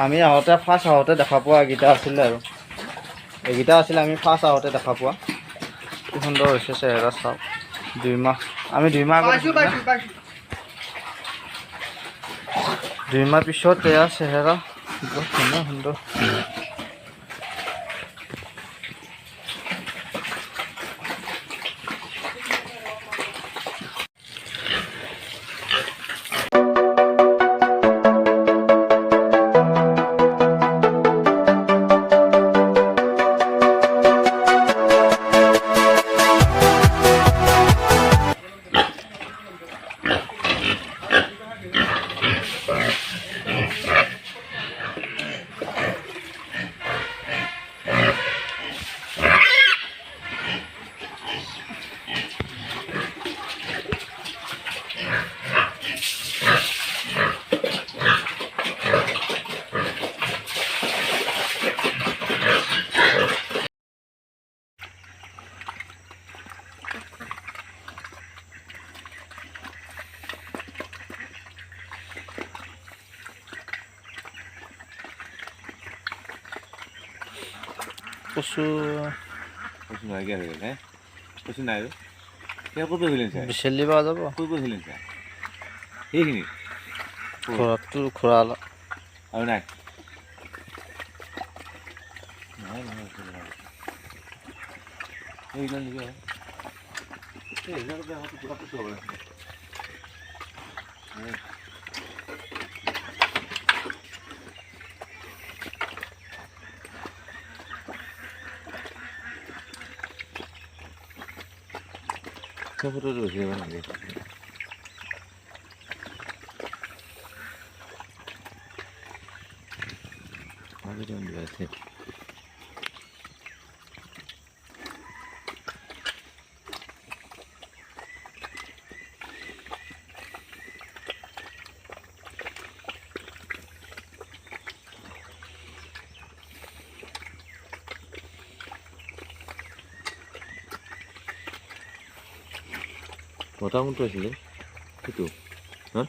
আমি আহোঁতে ফাৰ্ষ্ট আহোঁতে দেখা পোৱা এইকেইটা আছিলে আৰু এইকেইটা আছিলে আমি ফাৰ্ষ্ট আহোঁতে দেখা পোৱা। কি সুন্দৰ হৈছে চেহেৰা চাওক। 2 মাহ আমি 2 মাহ আগত 2 মাহ পিছত এয়া চেহেৰা বৰ ধুনীয়া সুন্দৰ। কচু নাই গেল হে কচু নাই কে কত হইলেন স্যাৰ বিচাৰি পোৱা যাব। কই কই হইলেন স্যাৰ এইখিনি ঘৰটো ঘূৰাল আৰু নাই নাই নাই এই গল নিকে এই জায়গা पे হাতে পুরা কচু হবে Cover রয়েছে মানে আগে জন আছে মোটামুটি আসলে কিন্তু হ্যাঁ